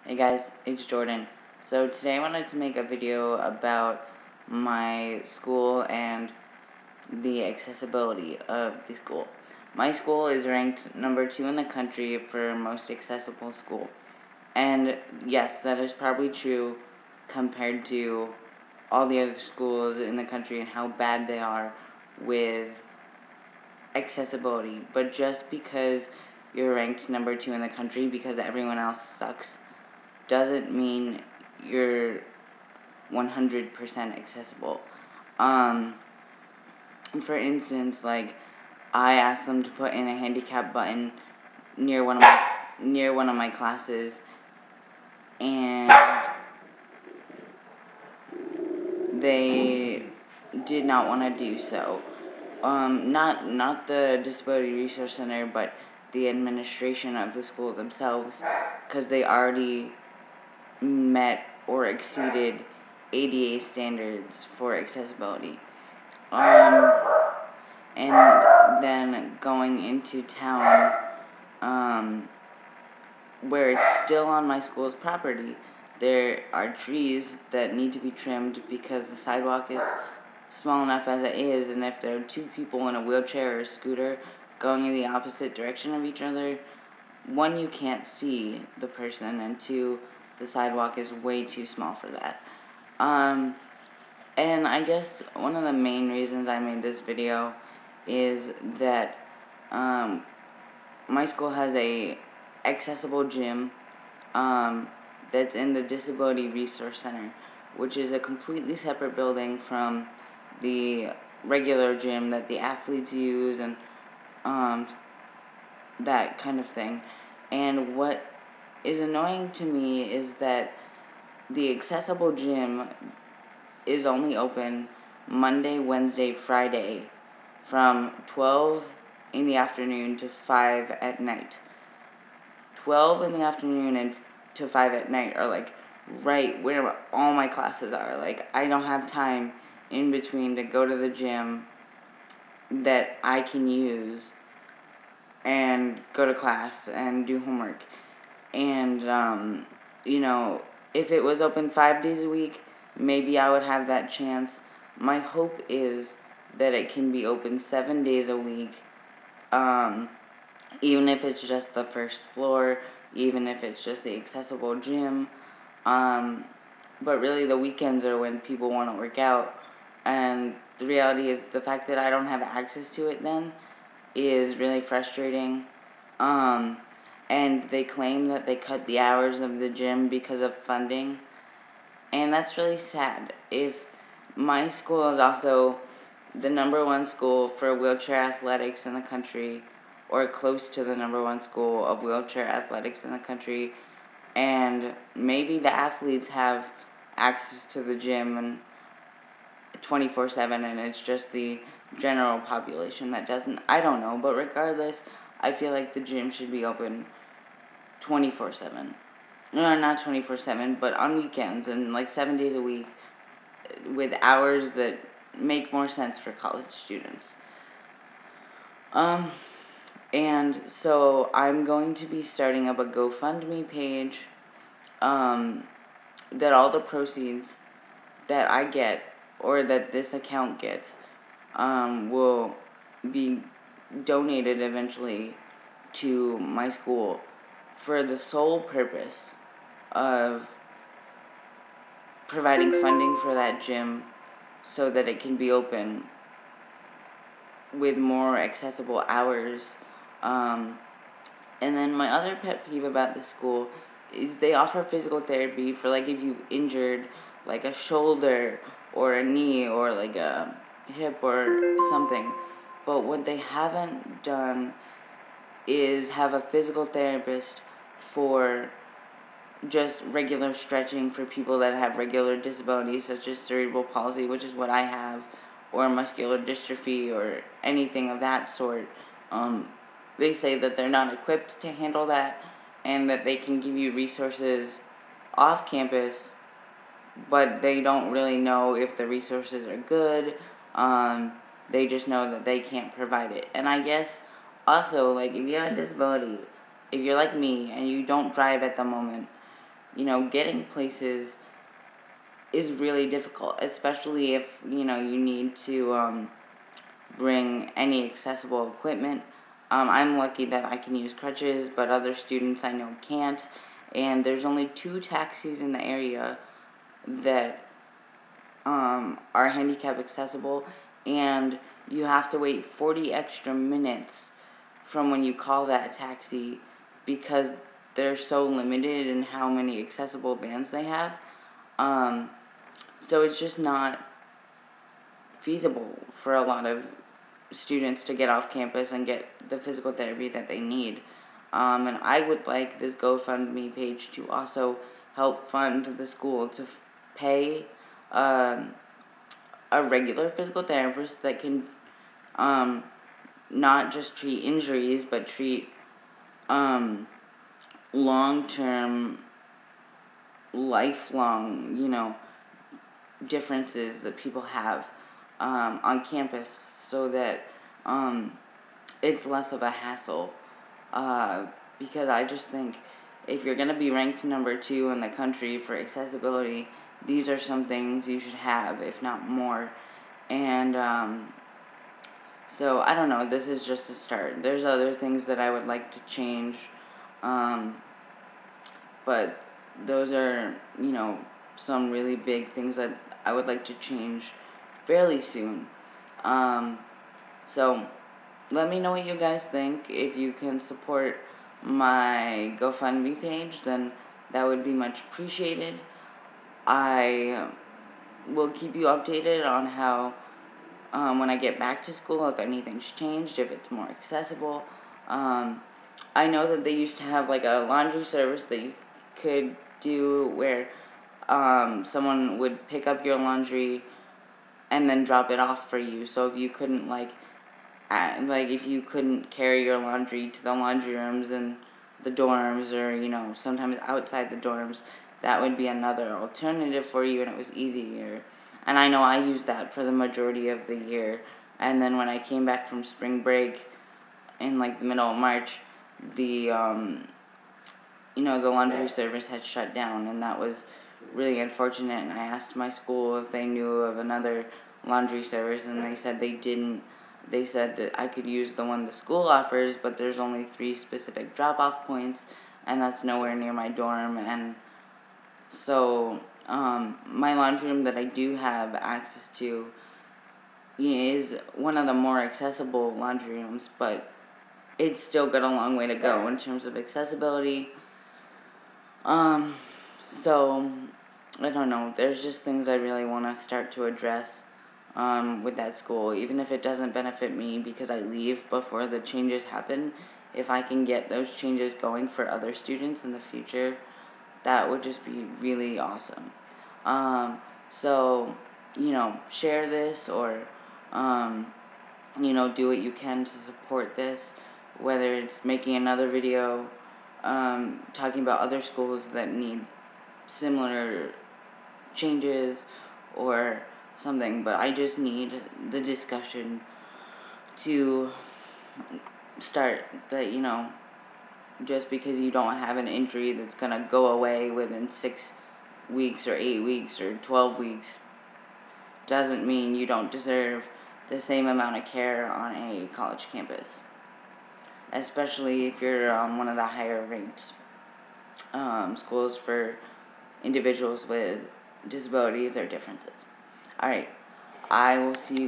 Hey guys, it's Jordan. So today I wanted to make a video about my school and the accessibility of the school. My school is ranked number 2 in the country for most accessible school. And yes, that is probably true compared to all the other schools in the country and how bad they are with accessibility. But just because you're ranked number 2 in the country because everyone else sucks doesn't mean you're 100% accessible. For instance, like, I asked them to put in a handicap button near one of my classes, and they did not want to do so. Not the Disability Resource Center, but the administration of the school themselves, because they already met or exceeded ADA standards for accessibility. And then going into town, where it's still on my school's property, there are trees that need to be trimmed because the sidewalk is small enough as it is, and if there are two people in a wheelchair or a scooter going in the opposite direction of each other, one, you can't see the person, and two, the sidewalk is way too small for that. And I guess one of the main reasons I made this video is that my school has a accessible gym that's in the Disability Resource Center, which is a completely separate building from the regular gym that the athletes use and that kind of thing. And what is annoying to me is that the accessible gym is only open Monday, Wednesday, Friday from 12 in the afternoon to 5 at night. 12 in the afternoon and to 5 at night are like right where all my classes are. Like, I don't have time in between to go to the gym that I can use and go to class and do homework. And, if it was open 5 days a week, maybe I would have that chance. My hope is that it can be open 7 days a week, even if it's just the first floor, even if it's just the accessible gym. But really the weekends are when people want to work out, and the reality is the fact that I don't have access to it then is really frustrating. And they claim that they cut the hours of the gym because of funding, and that's really sad. If my school is also the number 1 school for wheelchair athletics in the country, or close to the number 1 school of wheelchair athletics in the country, and maybe the athletes have access to the gym and 24/7, and it's just the general population that doesn't, I don't know, but regardless, I feel like the gym should be open 24/7. No, not 24/7, but on weekends and like 7 days a week, with hours that make more sense for college students. And so I'm going to be starting up a GoFundMe page, that all the proceeds that I get, or that this account gets, will be donated eventually to my school for the sole purpose of providing funding for that gym so that it can be open with more accessible hours. And then my other pet peeve about the school is they offer physical therapy for, like, if you've injured, like, a shoulder or a knee or, like, a hip or something. But what they haven't done is have a physical therapist for just regular stretching for people that have regular disabilities such as cerebral palsy, which is what I have, or muscular dystrophy or anything of that sort. They say that they're not equipped to handle that and that they can give you resources off campus, but they don't really know if the resources are good. They just know that they can't provide it. And I guess also, like, if you have a disability, if you're like me and you don't drive at the moment, getting places is really difficult, especially if, you need to bring any accessible equipment. I'm lucky that I can use crutches, but other students I know can't. And there's only 2 taxis in the area that are handicap accessible, and you have to wait 40 extra minutes from when you call that taxi because they're so limited in how many accessible vans they have. So it's just not feasible for a lot of students to get off campus and get the physical therapy that they need. And I would like this GoFundMe page to also help fund the school to pay a regular physical therapist that can not just treat injuries, but treat long-term, lifelong, differences that people have on campus, so that it's less of a hassle. Because I just think if you're going to be ranked number 2 in the country for accessibility, these are some things you should have, if not more. And so I don't know, this is just a start. There's other things that I would like to change, but those are, some really big things that I would like to change fairly soon. So let me know what you guys think. If you can support my GoFundMe page, then that would be much appreciated. I will keep you updated on how, when I get back to school, if anything's changed, if it's more accessible. I know that they used to have like a laundry service that you could do where someone would pick up your laundry and then drop it off for you. So if you couldn't if you couldn't carry your laundry to the laundry rooms and the dorms, or sometimes outside the dorms, that would be another alternative for you, and it was easier. And I know I used that for the majority of the year. And then when I came back from spring break in the middle of March, the the laundry service had shut down, and that was really unfortunate. And I asked my school if they knew of another laundry service, and they said they didn't. They said that I could use the one the school offers, but there's only 3 specific drop-off points, and that's nowhere near my dorm. And so my laundry room that I do have access to is one of the more accessible laundry rooms, but it's still got a long way to go in terms of accessibility. So I don't know. There's just things I really want to start to address with that school, even if it doesn't benefit me because I leave before the changes happen. If I can get those changes going for other students in the future, that would just be really awesome. So, share this, or, do what you can to support this, whether it's making another video talking about other schools that need similar changes or something. But I just need the discussion to start that, just because you don't have an injury that's going to go away within 6 weeks or 8 weeks or 12 weeks doesn't mean you don't deserve the same amount of care on a college campus, especially if you're one of the higher ranked schools for individuals with disabilities or differences. Alright, I will see you